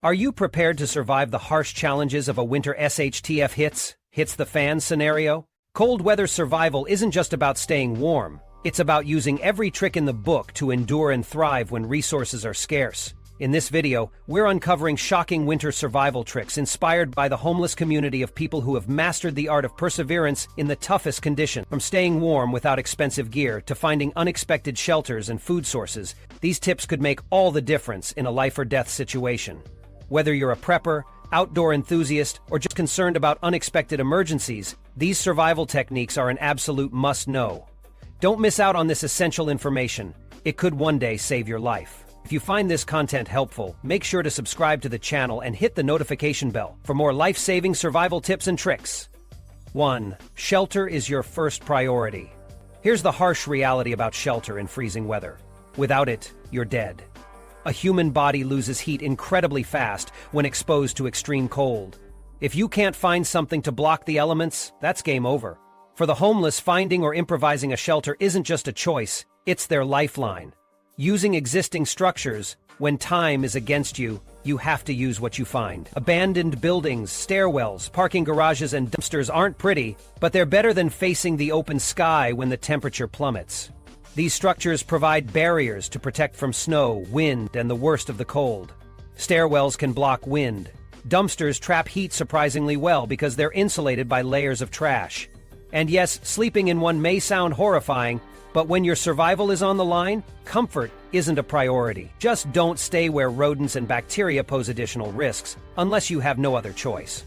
Are you prepared to survive the harsh challenges of a winter SHTF hits the fan scenario? Cold weather survival isn't just about staying warm. It's about using every trick in the book to endure and thrive when resources are scarce. In this video, we're uncovering shocking winter survival tricks inspired by the homeless community of people who have mastered the art of perseverance in the toughest conditions. From staying warm without expensive gear to finding unexpected shelters and food sources, these tips could make all the difference in a life-or-death situation. Whether you're a prepper, outdoor enthusiast, or just concerned about unexpected emergencies, these survival techniques are an absolute must-know. Don't miss out on this essential information. It could one day save your life. If you find this content helpful, make sure to subscribe to the channel and hit the notification bell for more life-saving survival tips and tricks. 1. Shelter is your first priority. Here's the harsh reality about shelter in freezing weather. Without it, you're dead. A human body loses heat incredibly fast when exposed to extreme cold. If you can't find something to block the elements, that's game over. For the homeless, finding or improvising a shelter isn't just a choice, it's their lifeline. Using existing structures, when time is against you, you have to use what you find. Abandoned buildings, stairwells, parking garages, and dumpsters aren't pretty, but they're better than facing the open sky when the temperature plummets. These structures provide barriers to protect from snow, wind, and the worst of the cold. Stairwells can block wind. Dumpsters trap heat surprisingly well because they're insulated by layers of trash. And yes, sleeping in one may sound horrifying, but when your survival is on the line, comfort isn't a priority. Just don't stay where rodents and bacteria pose additional risks, unless you have no other choice.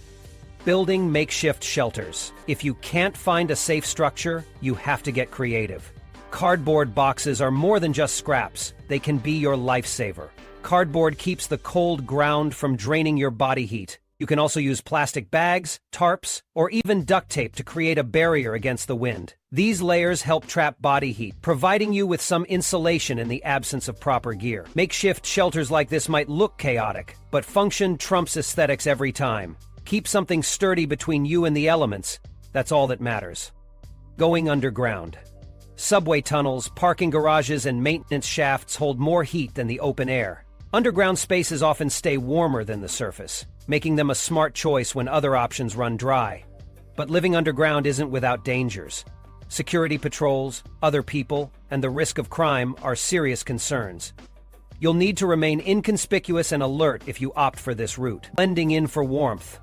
Building makeshift shelters. If you can't find a safe structure, you have to get creative. Cardboard boxes are more than just scraps. They can be your lifesaver. Cardboard keeps the cold ground from draining your body heat. You can also use plastic bags, tarps, or even duct tape to create a barrier against the wind. These layers help trap body heat, providing you with some insulation in the absence of proper gear. Makeshift shelters like this might look chaotic, but function trumps aesthetics every time. Keep something sturdy between you and the elements. That's all that matters. Going underground. Subway tunnels, parking garages, and maintenance shafts hold more heat than the open air. Underground spaces often stay warmer than the surface, making them a smart choice when other options run dry. But living underground isn't without dangers. Security patrols, other people, and the risk of crime are serious concerns. You'll need to remain inconspicuous and alert if you opt for this route. Blending in for warmth.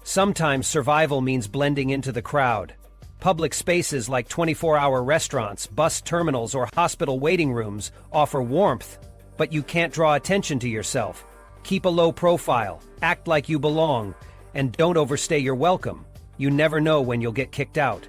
Sometimes survival means blending into the crowd. Public spaces like 24-hour restaurants, bus terminals, or hospital waiting rooms offer warmth, but you can't draw attention to yourself. Keep a low profile, act like you belong, and don't overstay your welcome. You never know when you'll get kicked out.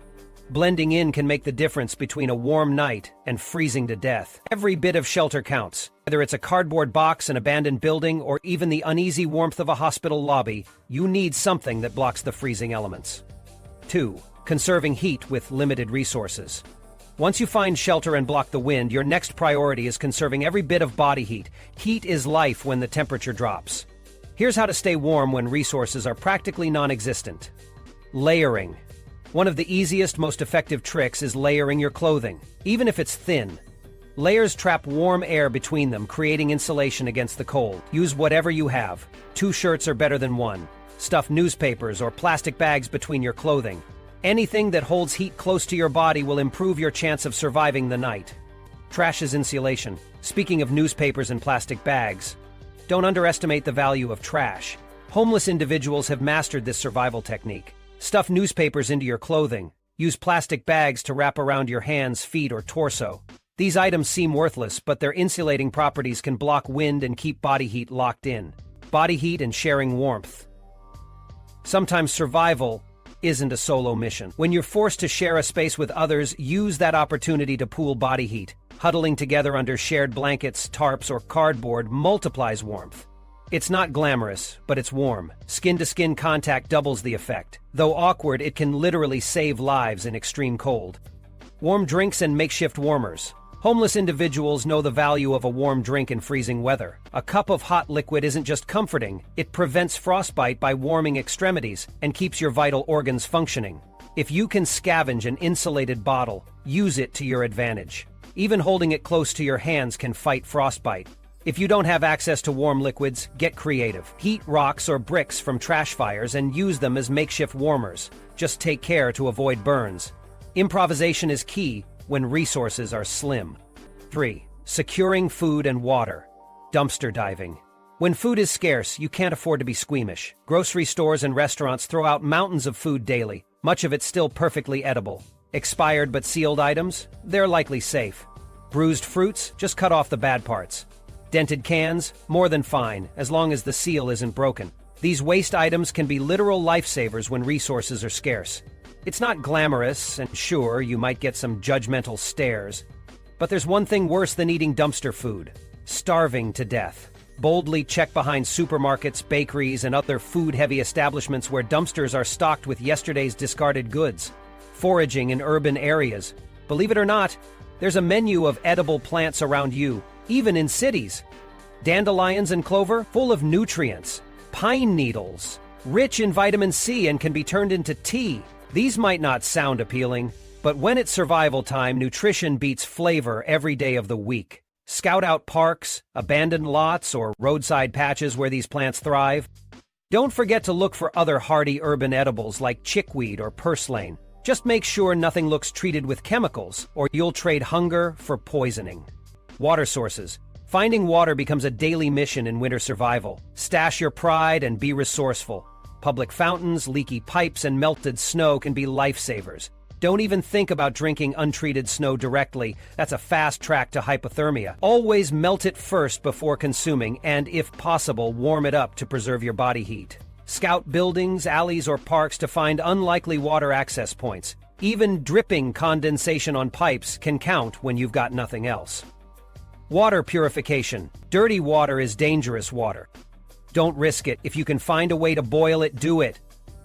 Blending in can make the difference between a warm night and freezing to death. Every bit of shelter counts. Whether it's a cardboard box, an abandoned building, or even the uneasy warmth of a hospital lobby, you need something that blocks the freezing elements. 2. Conserving heat with limited resources. Once you find shelter and block the wind, your next priority is conserving every bit of body heat. Heat is life when the temperature drops. Here's how to stay warm when resources are practically non-existent. Layering. One of the easiest, most effective tricks is layering your clothing, even if it's thin. Layers trap warm air between them, creating insulation against the cold. Use whatever you have. 2 shirts are better than 1. Stuff newspapers or plastic bags between your clothing. Anything that holds heat close to your body will improve your chance of surviving the night. Trash is insulation. Speaking of newspapers and plastic bags, don't underestimate the value of trash. Homeless individuals have mastered this survival technique. Stuff newspapers into your clothing. Use plastic bags to wrap around your hands, feet, or torso. These items seem worthless, but their insulating properties can block wind and keep body heat locked in. Body heat and sharing warmth. Sometimes survival isn't a solo mission. When you're forced to share a space with others, use that opportunity to pool body heat. Huddling together under shared blankets, tarps, or cardboard multiplies warmth. It's not glamorous, but it's warm. Skin-to-skin contact doubles the effect. Though awkward, it can literally save lives in extreme cold. Warm drinks and makeshift warmers. Homeless individuals know the value of a warm drink in freezing weather. A cup of hot liquid isn't just comforting, it prevents frostbite by warming extremities and keeps your vital organs functioning. If you can scavenge an insulated bottle, use it to your advantage. Even holding it close to your hands can fight frostbite. If you don't have access to warm liquids, get creative. Heat rocks or bricks from trash fires and use them as makeshift warmers. Just take care to avoid burns. Improvisation is key when resources are slim. 3. Securing food and water. Dumpster diving. When food is scarce, you can't afford to be squeamish. Grocery stores and restaurants throw out mountains of food daily, much of it still perfectly edible. Expired but sealed items? They're likely safe. Bruised fruits? Just cut off the bad parts. Dented cans? More than fine, as long as the seal isn't broken. These waste items can be literal lifesavers when resources are scarce. It's not glamorous, and sure, you might get some judgmental stares. But there's one thing worse than eating dumpster food: starving to death. Boldly check behind supermarkets, bakeries, and other food-heavy establishments where dumpsters are stocked with yesterday's discarded goods. Foraging in urban areas. Believe it or not, there's a menu of edible plants around you, even in cities. Dandelions and clover, full of nutrients. Pine needles, rich in vitamin C and can be turned into tea. These might not sound appealing, but when it's survival time, nutrition beats flavor every day of the week. Scout out parks, abandoned lots, or roadside patches where these plants thrive. Don't forget to look for other hardy urban edibles like chickweed or purslane. Just make sure nothing looks treated with chemicals, or you'll trade hunger for poisoning. Water sources. Finding water becomes a daily mission in winter survival. Stash your pride and be resourceful. Public fountains, leaky pipes, and melted snow can be lifesavers. Don't even think about drinking untreated snow directly. That's a fast track to hypothermia. Always melt it first before consuming, and if possible, warm it up to preserve your body heat. Scout buildings, alleys, or parks to find unlikely water access points. Even dripping condensation on pipes can count when you've got nothing else. Water purification. Dirty water is dangerous water. Don't risk it. If you can find a way to boil it, do it.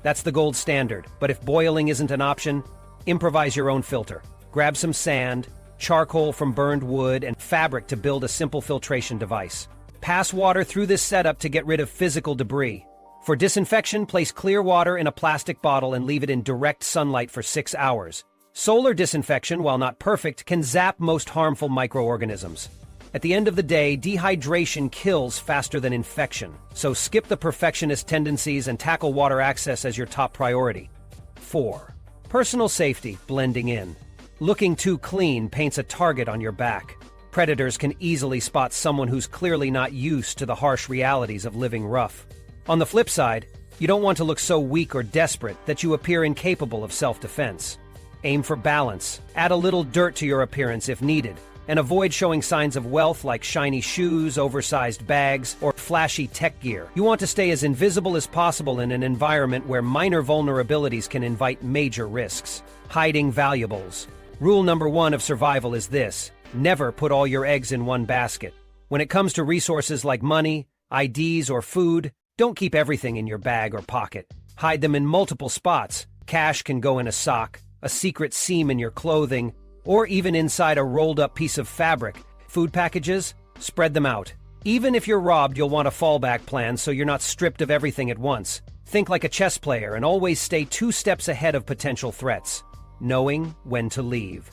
That's the gold standard. But if boiling isn't an option, improvise your own filter. Grab some sand, charcoal from burned wood, and fabric to build a simple filtration device. Pass water through this setup to get rid of physical debris. For disinfection, place clear water in a plastic bottle and leave it in direct sunlight for 6 hours. Solar disinfection, while not perfect, can zap most harmful microorganisms. At the end of the day, dehydration kills faster than infection, so skip the perfectionist tendencies and tackle water access as your top priority. 4. Personal safety, blending in. Looking too clean paints a target on your back. Predators can easily spot someone who's clearly not used to the harsh realities of living rough. On the flip side, you don't want to look so weak or desperate that you appear incapable of self-defense. Aim for balance. Add a little dirt to your appearance if needed, and avoid showing signs of wealth like shiny shoes, oversized bags, or flashy tech gear. You want to stay as invisible as possible in an environment where minor vulnerabilities can invite major risks. Hiding valuables. Rule number 1 of survival is this: never put all your eggs in one basket. When it comes to resources like money, IDs, or food, don't keep everything in your bag or pocket. Hide them in multiple spots. Cash can go in a sock, a secret seam in your clothing, or even inside a rolled-up piece of fabric. Food packages? Spread them out. Even if you're robbed, you'll want a fallback plan so you're not stripped of everything at once. Think like a chess player and always stay 2 steps ahead of potential threats, knowing when to leave.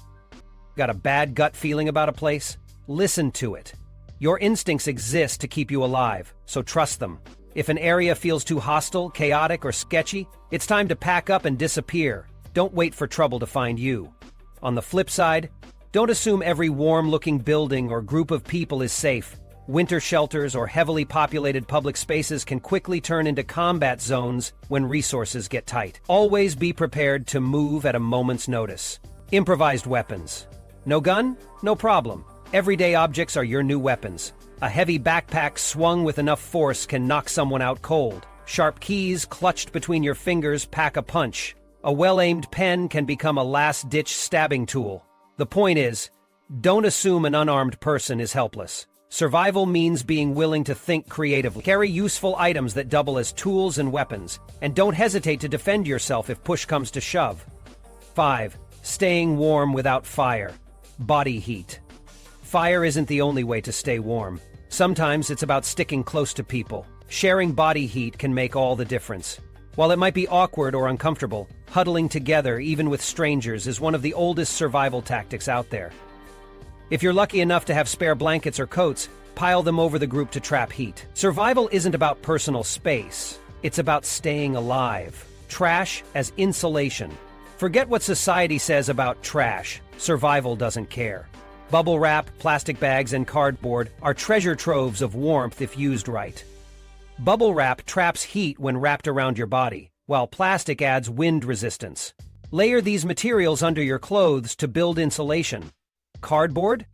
Got a bad gut feeling about a place? Listen to it. Your instincts exist to keep you alive, so trust them. If an area feels too hostile, chaotic, or sketchy, it's time to pack up and disappear. Don't wait for trouble to find you. On the flip side, don't assume every warm-looking building or group of people is safe. Winter shelters or heavily populated public spaces can quickly turn into combat zones when resources get tight. Always be prepared to move at a moment's notice. Improvised weapons. No gun? No problem. Everyday objects are your new weapons. A heavy backpack swung with enough force can knock someone out cold. Sharp keys clutched between your fingers pack a punch. A well-aimed pen can become a last-ditch stabbing tool. The point is, don't assume an unarmed person is helpless. Survival means being willing to think creatively. Carry useful items that double as tools and weapons, and don't hesitate to defend yourself if push comes to shove. 5. Staying warm without fire. Body heat. Fire isn't the only way to stay warm. Sometimes it's about sticking close to people. Sharing body heat can make all the difference. While it might be awkward or uncomfortable, huddling together, even with strangers, is one of the oldest survival tactics out there. If you're lucky enough to have spare blankets or coats, pile them over the group to trap heat. Survival isn't about personal space. It's about staying alive. Trash as insulation. Forget what society says about trash. Survival doesn't care. Bubble wrap, plastic bags, and cardboard are treasure troves of warmth if used right. Bubble wrap traps heat when wrapped around your body, while plastic adds wind resistance. Layer these materials under your clothes to build insulation. Cardboard?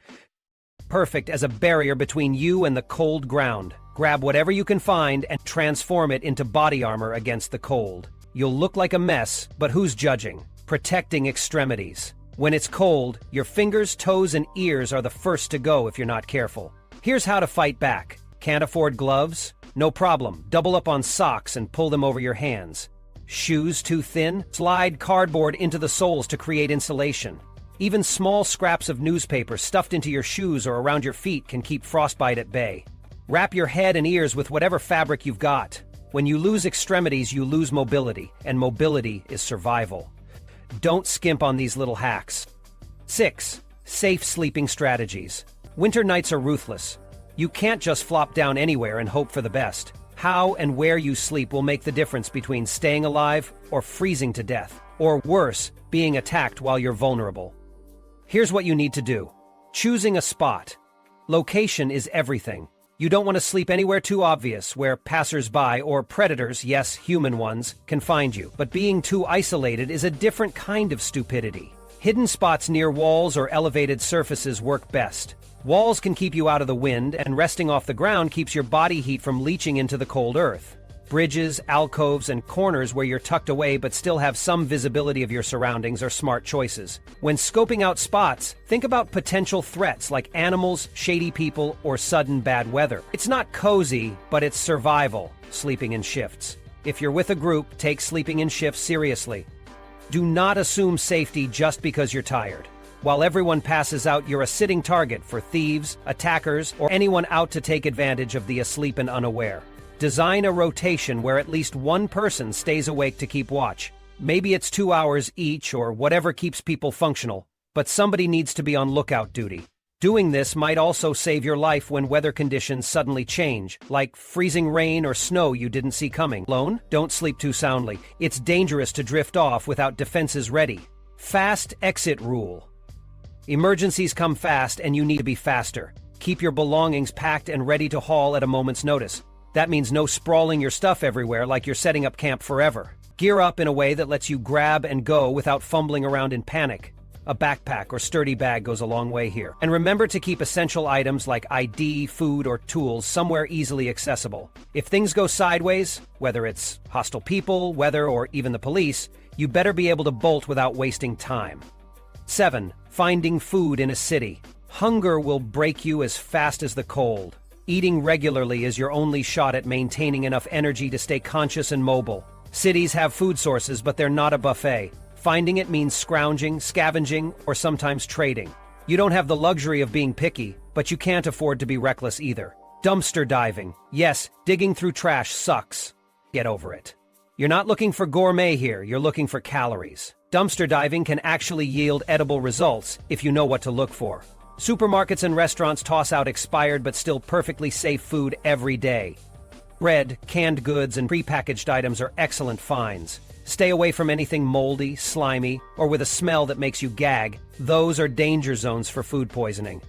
Perfect as a barrier between you and the cold ground. Grab whatever you can find and transform it into body armor against the cold. You'll look like a mess, but who's judging? Protecting extremities. When it's cold, your fingers, toes, and ears are the first to go if you're not careful. Here's how to fight back. Can't afford gloves? No problem. Double up on socks and pull them over your hands. Shoes too thin? Slide cardboard into the soles to create insulation. Even small scraps of newspaper stuffed into your shoes or around your feet can keep frostbite at bay. Wrap your head and ears with whatever fabric you've got. When you lose extremities, you lose mobility, and mobility is survival. Don't skimp on these little hacks. 6. Safe sleeping strategies. Winter nights are ruthless. You can't just flop down anywhere and hope for the best. How and where you sleep will make the difference between staying alive or freezing to death, or worse, being attacked while you're vulnerable. Here's what you need to do. Choosing a spot. Location is everything. You don't want to sleep anywhere too obvious where passers-by or predators, yes, human ones, can find you. But being too isolated is a different kind of stupidity. Hidden spots near walls or elevated surfaces work best. Walls can keep you out of the wind, and resting off the ground keeps your body heat from leaching into the cold earth. Bridges, alcoves, and corners where you're tucked away but still have some visibility of your surroundings are smart choices. When scoping out spots, think about potential threats like animals, shady people, or sudden bad weather. It's not cozy, but it's survival, sleeping in shifts. If you're with a group, take sleeping in shifts seriously. Do not assume safety just because you're tired. While everyone passes out, you're a sitting target for thieves, attackers, or anyone out to take advantage of the asleep and unaware. Design a rotation where at least one person stays awake to keep watch. Maybe it's 2 hours each or whatever keeps people functional, but somebody needs to be on lookout duty. Doing this might also save your life when weather conditions suddenly change, like freezing rain or snow you didn't see coming. Alone? Don't sleep too soundly. It's dangerous to drift off without defenses ready. Fast exit rule. Emergencies come fast and you need to be faster. Keep your belongings packed and ready to haul at a moment's notice. That means no sprawling your stuff everywhere like you're setting up camp forever. Gear up in a way that lets you grab and go without fumbling around in panic. A backpack or sturdy bag goes a long way here. And remember to keep essential items like ID, food, or tools somewhere easily accessible. If things go sideways, whether it's hostile people, weather, or even the police, you better be able to bolt without wasting time. 7. Finding food in a city. Hunger will break you as fast as the cold. Eating regularly is your only shot at maintaining enough energy to stay conscious and mobile. Cities have food sources, but they're not a buffet. Finding it means scrounging, scavenging, or sometimes trading. You don't have the luxury of being picky, but you can't afford to be reckless either. Dumpster diving. Yes, digging through trash sucks. Get over it. You're not looking for gourmet here, you're looking for calories. Dumpster diving can actually yield edible results if you know what to look for. Supermarkets and restaurants toss out expired but still perfectly safe food every day. Bread, canned goods, and prepackaged items are excellent finds. Stay away from anything moldy, slimy, or with a smell that makes you gag. Those are danger zones for food poisoning.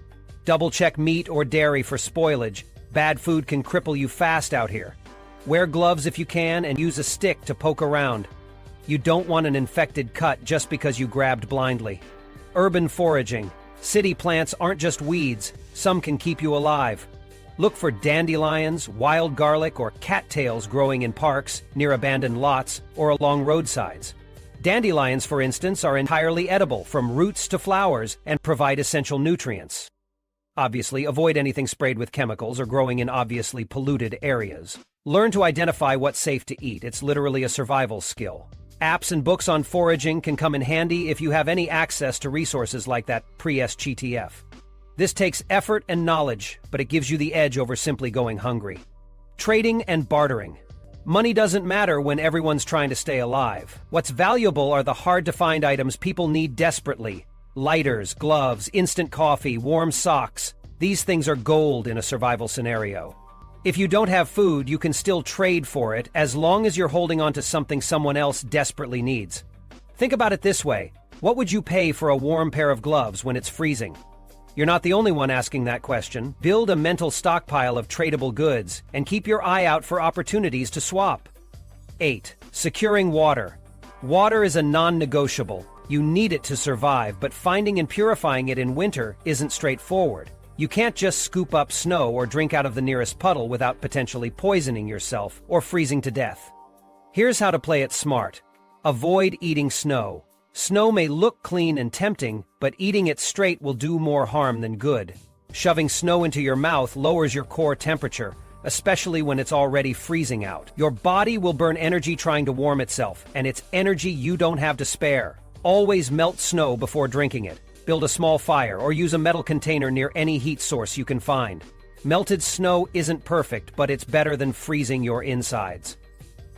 Double-check meat or dairy for spoilage. Bad food can cripple you fast out here. Wear gloves if you can and use a stick to poke around. You don't want an infected cut just because you grabbed blindly. Urban foraging. City plants aren't just weeds, some can keep you alive. Look for dandelions, wild garlic, or cattails growing in parks, near abandoned lots, or along roadsides. Dandelions, for instance, are entirely edible from roots to flowers and provide essential nutrients. Obviously, avoid anything sprayed with chemicals or growing in obviously polluted areas. Learn to identify what's safe to eat. It's literally a survival skill. Apps and books on foraging can come in handy if you have any access to resources like that pre-SHTF. This takes effort and knowledge, but it gives you the edge over simply going hungry. Trading and bartering. Money doesn't matter when everyone's trying to stay alive. What's valuable are the hard-to-find items people need desperately. Lighters, gloves, instant coffee, warm socks. These things are gold in a survival scenario. If you don't have food, you can still trade for it as long as you're holding on to something someone else desperately needs. Think about it this way. What would you pay for a warm pair of gloves when it's freezing? You're not the only one asking that question. Build a mental stockpile of tradable goods and keep your eye out for opportunities to swap. 8. Securing water. Water is a non-negotiable. You need it to survive, but finding and purifying it in winter isn't straightforward. You can't just scoop up snow or drink out of the nearest puddle without potentially poisoning yourself or freezing to death. Here's how to play it smart. Avoid eating snow. Snow may look clean and tempting, but eating it straight will do more harm than good. Shoving snow into your mouth lowers your core temperature, especially when it's already freezing out. Your body will burn energy trying to warm itself, and it's energy you don't have to spare. Always melt snow before drinking it. Build a small fire or use a metal container near any heat source you can find. Melted snow isn't perfect, but it's better than freezing your insides.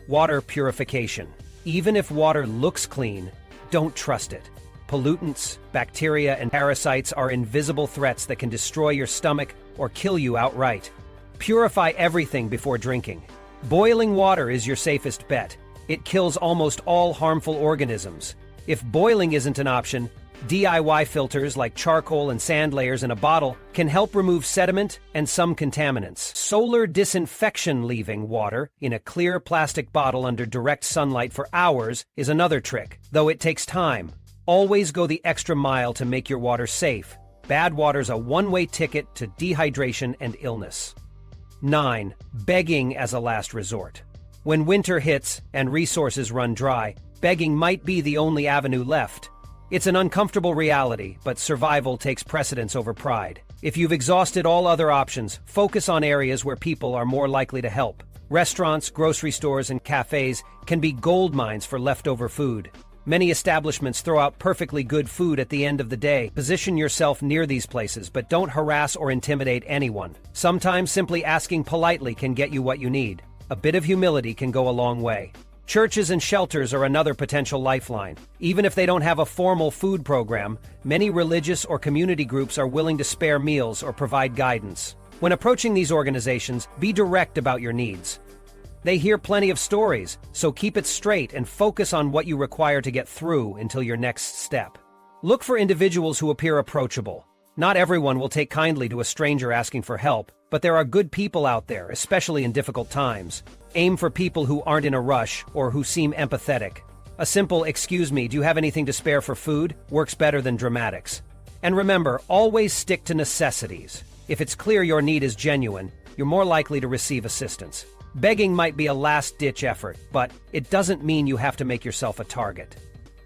Water purification. Even if water looks clean, don't trust it. Pollutants, bacteria, and parasites are invisible threats that can destroy your stomach or kill you outright. Purify everything before drinking. Boiling water is your safest bet. It kills almost all harmful organisms. If boiling isn't an option, DIY filters like charcoal and sand layers in a bottle can help remove sediment and some contaminants. Solar disinfection. Leaving water in a clear plastic bottle under direct sunlight for hours is another trick, though it takes time. Always go the extra mile to make your water safe. Bad water's a one-way ticket to dehydration and illness. 9. Begging as a last resort. When winter hits and resources run dry, begging might be the only avenue left. It's an uncomfortable reality, but survival takes precedence over pride. If you've exhausted all other options, focus on areas where people are more likely to help. Restaurants, grocery stores, and cafes can be gold mines for leftover food. Many establishments throw out perfectly good food at the end of the day. Position yourself near these places, but don't harass or intimidate anyone. Sometimes simply asking politely can get you what you need. A bit of humility can go a long way. Churches and shelters are another potential lifeline. Even if they don't have a formal food program, many religious or community groups are willing to spare meals or provide guidance. When approaching these organizations, be direct about your needs. They hear plenty of stories, so keep it straight and focus on what you require to get through until your next step. Look for individuals who appear approachable. Not everyone will take kindly to a stranger asking for help, but there are good people out there, especially in difficult times. Aim for people who aren't in a rush or who seem empathetic. A simple "excuse me, do you have anything to spare for food?" works better than dramatics. And remember, always stick to necessities. If it's clear your need is genuine, you're more likely to receive assistance. Begging might be a last-ditch effort, but it doesn't mean you have to make yourself a target.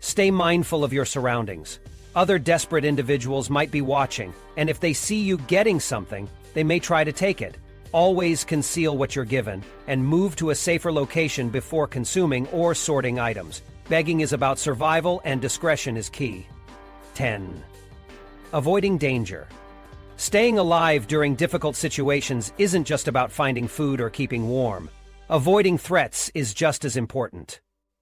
Stay mindful of your surroundings. Other desperate individuals might be watching, and if they see you getting something, they may try to take it. Always conceal what you're given, and move to a safer location before consuming or sorting items. Begging is about survival, and discretion is key. 10. Avoiding danger. Staying alive during difficult situations isn't just about finding food or keeping warm. Avoiding threats is just as important.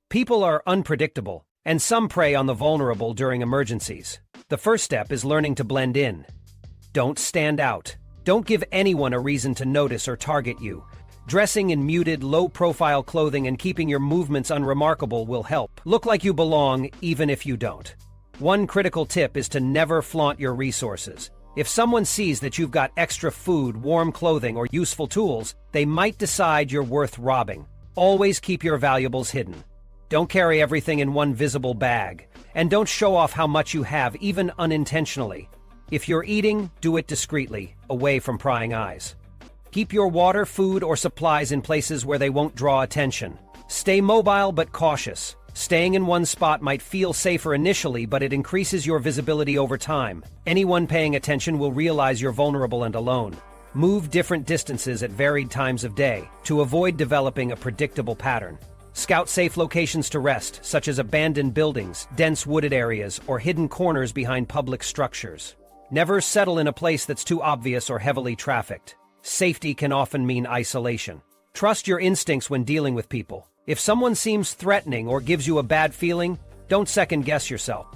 People are unpredictable, and some prey on the vulnerable during emergencies. The first step is learning to blend in. Don't stand out. Don't give anyone a reason to notice or target you. Dressing in muted, low-profile clothing and keeping your movements unremarkable will help. Look like you belong, even if you don't. One critical tip is to never flaunt your resources. If someone sees that you've got extra food, warm clothing, or useful tools, they might decide you're worth robbing. Always keep your valuables hidden. Don't carry everything in one visible bag. And don't show off how much you have, even unintentionally. If you're eating, do it discreetly, away from prying eyes. Keep your water, food, or supplies in places where they won't draw attention. Stay mobile but cautious. Staying in one spot might feel safer initially, but it increases your visibility over time. Anyone paying attention will realize you're vulnerable and alone. Move different distances at varied times of day to avoid developing a predictable pattern. Scout safe locations to rest, such as abandoned buildings, dense wooded areas, or hidden corners behind public structures. Never settle in a place that's too obvious or heavily trafficked. Safety can often mean isolation. Trust your instincts when dealing with people. If someone seems threatening or gives you a bad feeling, don't second-guess yourself.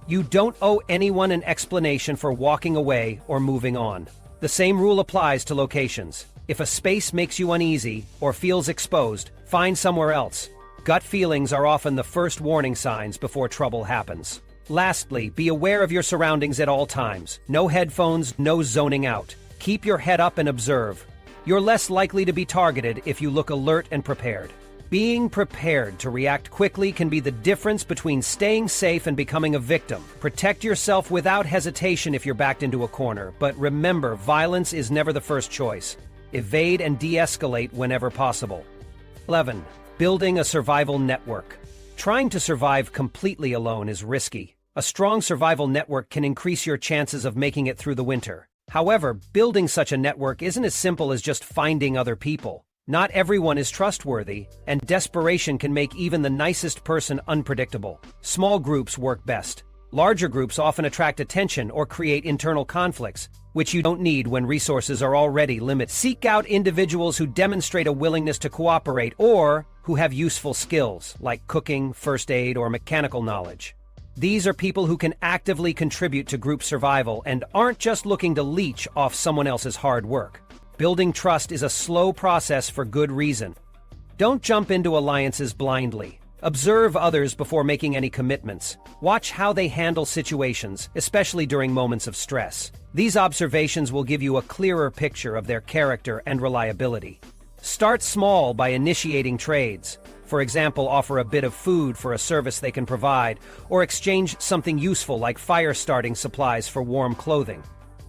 You don't owe anyone an explanation for walking away or moving on. The same rule applies to locations. If a space makes you uneasy or feels exposed, find somewhere else. Gut feelings are often the first warning signs before trouble happens. Lastly, be aware of your surroundings at all times. No headphones, no zoning out. Keep your head up and observe. You're less likely to be targeted if you look alert and prepared. Being prepared to react quickly can be the difference between staying safe and becoming a victim. Protect yourself without hesitation if you're backed into a corner, but remember, violence is never the first choice. Evade and de-escalate whenever possible. 11. Building a survival network. Trying to survive completely alone is risky. A strong survival network can increase your chances of making it through the winter. However, building such a network isn't as simple as just finding other people. Not everyone is trustworthy, and desperation can make even the nicest person unpredictable. Small groups work best. Larger groups often attract attention or create internal conflicts, which you don't need when resources are already limited. Seek out individuals who demonstrate a willingness to cooperate or who have useful skills, like cooking, first aid, or mechanical knowledge. These are people who can actively contribute to group survival and aren't just looking to leech off someone else's hard work. Building trust is a slow process for good reason. Don't jump into alliances blindly. Observe others before making any commitments. Watch how they handle situations, especially during moments of stress. These observations will give you a clearer picture of their character and reliability. Start small by initiating trades. For example, offer a bit of food for a service they can provide, or exchange something useful like fire-starting supplies for warm clothing.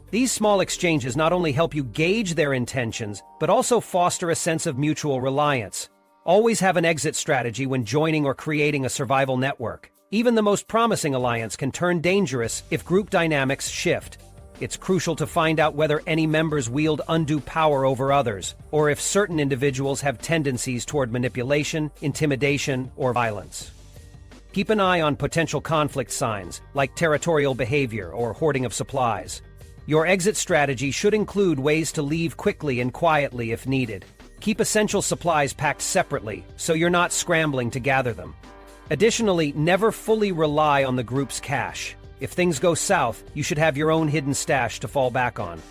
These small exchanges not only help you gauge their intentions, but also foster a sense of mutual reliance. Always have an exit strategy when joining or creating a survival network. Even the most promising alliance can turn dangerous if group dynamics shift. It's crucial to find out whether any members wield undue power over others, or if certain individuals have tendencies toward manipulation, intimidation, or violence. Keep an eye on potential conflict signs, like territorial behavior or hoarding of supplies. Your exit strategy should include ways to leave quickly and quietly if needed. Keep essential supplies packed separately, so you're not scrambling to gather them. Additionally, never fully rely on the group's cash. If things go south, you should have your own hidden stash to fall back on.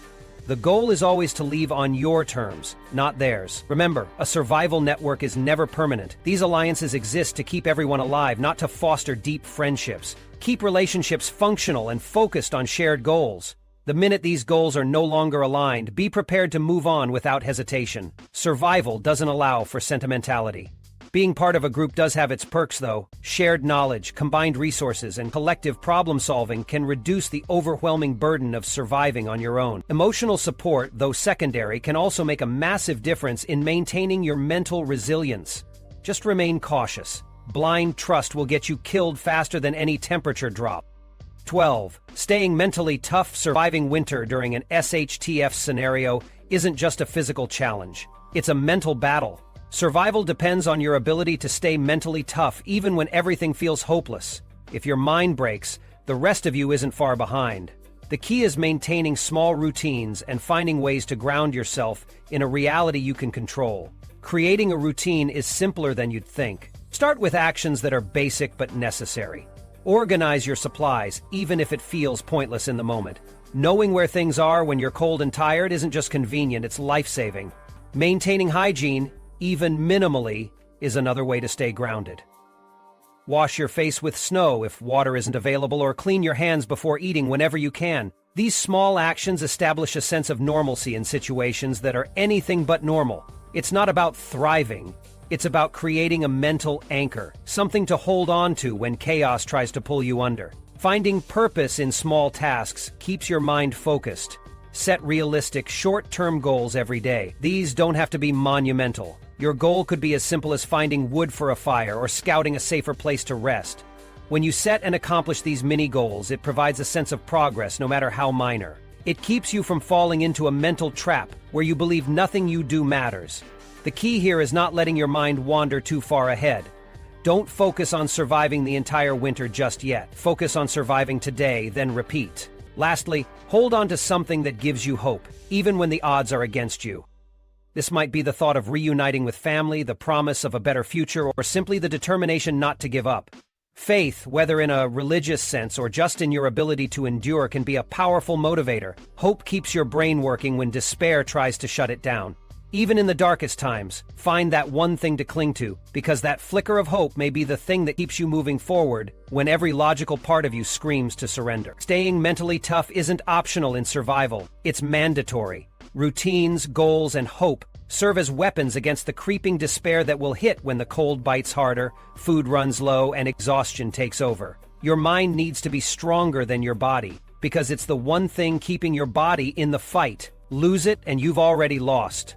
The goal is always to leave on your terms, not theirs. Remember, a survival network is never permanent. These alliances exist to keep everyone alive, not to foster deep friendships. Keep relationships functional and focused on shared goals. The minute these goals are no longer aligned, be prepared to move on without hesitation. Survival doesn't allow for sentimentality. Being part of a group does have its perks, though. Shared knowledge, combined resources, and collective problem-solving can reduce the overwhelming burden of surviving on your own. Emotional support, though secondary, can also make a massive difference in maintaining your mental resilience. Just remain cautious. Blind trust will get you killed faster than any temperature drop. 12. Staying mentally tough. Surviving winter during an SHTF scenario isn't just a physical challenge. It's a mental battle. Survival depends on your ability to stay mentally tough even when everything feels hopeless. If your mind breaks, the rest of you isn't far behind. The key is maintaining small routines and finding ways to ground yourself in a reality you can control. Creating a routine is simpler than you'd think. Start with actions that are basic but necessary. Organize your supplies, even if it feels pointless in the moment. Knowing where things are when you're cold and tired isn't just convenient, it's life-saving. Maintaining hygiene, even minimally, is another way to stay grounded. Wash your face with snow if water isn't available, or clean your hands before eating whenever you can. These small actions establish a sense of normalcy in situations that are anything but normal. It's not about thriving. It's about creating a mental anchor, something to hold on to when chaos tries to pull you under. Finding purpose in small tasks keeps your mind focused. Set realistic, short-term goals every day. These don't have to be monumental. Your goal could be as simple as finding wood for a fire or scouting a safer place to rest. When you set and accomplish these mini goals, it provides a sense of progress, no matter how minor. It keeps you from falling into a mental trap where you believe nothing you do matters. The key here is not letting your mind wander too far ahead. Don't focus on surviving the entire winter just yet. Focus on surviving today, then repeat. Lastly, hold on to something that gives you hope, even when the odds are against you. This might be the thought of reuniting with family, the promise of a better future, or simply the determination not to give up. Faith, whether in a religious sense or just in your ability to endure, can be a powerful motivator. Hope keeps your brain working when despair tries to shut it down. Even in the darkest times, find that one thing to cling to, because that flicker of hope may be the thing that keeps you moving forward when every logical part of you screams to surrender. Staying mentally tough isn't optional in survival, it's mandatory. Routines, goals, and hope serve as weapons against the creeping despair that will hit when the cold bites harder, food runs low, and exhaustion takes over. Your mind needs to be stronger than your body, because it's the one thing keeping your body in the fight. Lose it and you've already lost.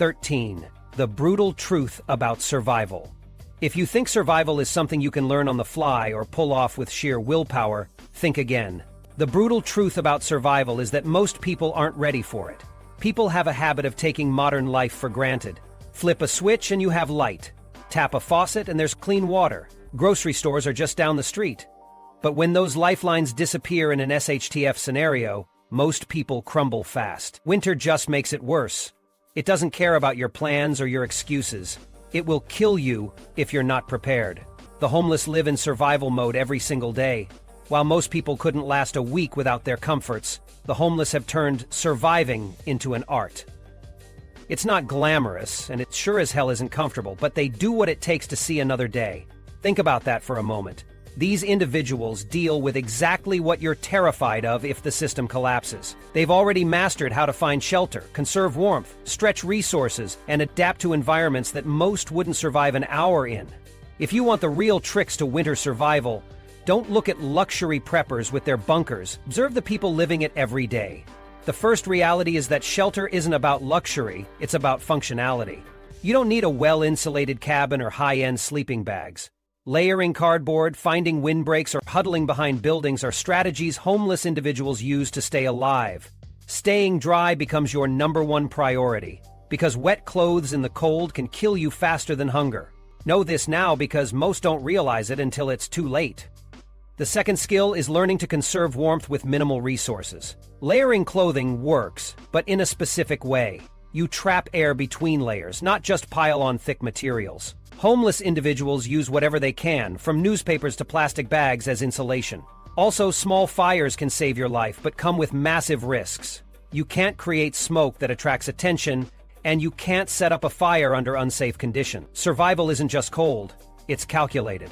13. The brutal truth about survival. If you think survival is something you can learn on the fly or pull off with sheer willpower, think again. The brutal truth about survival is that most people aren't ready for it. People have a habit of taking modern life for granted. Flip a switch and you have light. Tap a faucet and there's clean water. Grocery stores are just down the street. But when those lifelines disappear in an SHTF scenario, most people crumble fast. Winter just makes it worse. It doesn't care about your plans or your excuses. It will kill you if you're not prepared. The homeless live in survival mode every single day. While most people couldn't last a week without their comforts, the homeless have turned surviving into an art. It's not glamorous, and it sure as hell isn't comfortable, but they do what it takes to see another day. Think about that for a moment. These individuals deal with exactly what you're terrified of if the system collapses. They've already mastered how to find shelter, conserve warmth, stretch resources, and adapt to environments that most wouldn't survive an hour in. If you want the real tricks to winter survival, don't look at luxury preppers with their bunkers. Observe the people living it every day. The first reality is that shelter isn't about luxury, it's about functionality. You don't need a well-insulated cabin or high-end sleeping bags. Layering cardboard, finding windbreaks, or huddling behind buildings are strategies homeless individuals use to stay alive. Staying dry becomes your #1 priority, because wet clothes in the cold can kill you faster than hunger. Know this now because most don't realize it until it's too late. The second skill is learning to conserve warmth with minimal resources. Layering clothing works, but in a specific way. You trap air between layers, not just pile on thick materials. Homeless individuals use whatever they can, from newspapers to plastic bags, as insulation. Also, small fires can save your life, but come with massive risks. You can't create smoke that attracts attention, and you can't set up a fire under unsafe conditions. Survival isn't just cold, it's calculated.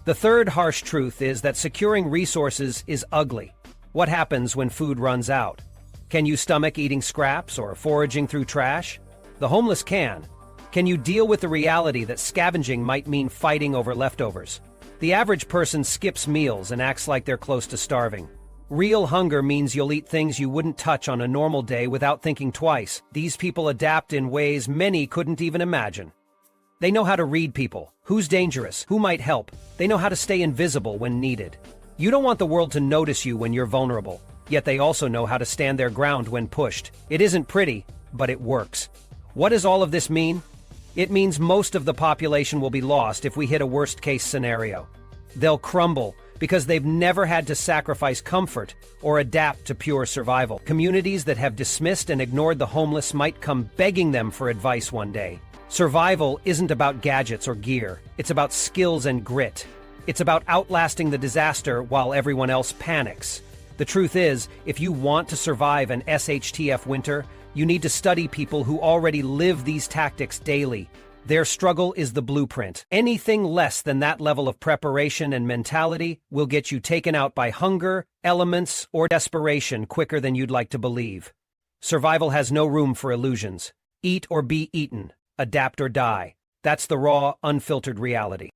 The third harsh truth is that securing resources is ugly. What happens when food runs out? Can you stomach eating scraps or foraging through trash? The homeless can. Can you deal with the reality that scavenging might mean fighting over leftovers? The average person skips meals and acts like they're close to starving. Real hunger means you'll eat things you wouldn't touch on a normal day without thinking twice. These people adapt in ways many couldn't even imagine. They know how to read people, who's dangerous, who might help. They know how to stay invisible when needed. You don't want the world to notice you when you're vulnerable, yet they also know how to stand their ground when pushed. It isn't pretty, but it works. What does all of this mean? It means most of the population will be lost if we hit a worst-case scenario. They'll crumble because they've never had to sacrifice comfort or adapt to pure survival. Communities that have dismissed and ignored the homeless might come begging them for advice one day. Survival isn't about gadgets or gear. It's about skills and grit. It's about outlasting the disaster while everyone else panics. The truth is, if you want to survive an SHTF winter, you need to study people who already live these tactics daily. Their struggle is the blueprint. Anything less than that level of preparation and mentality will get you taken out by hunger, elements, or desperation quicker than you'd like to believe. Survival has no room for illusions. Eat or be eaten. Adapt or die. That's the raw, unfiltered reality.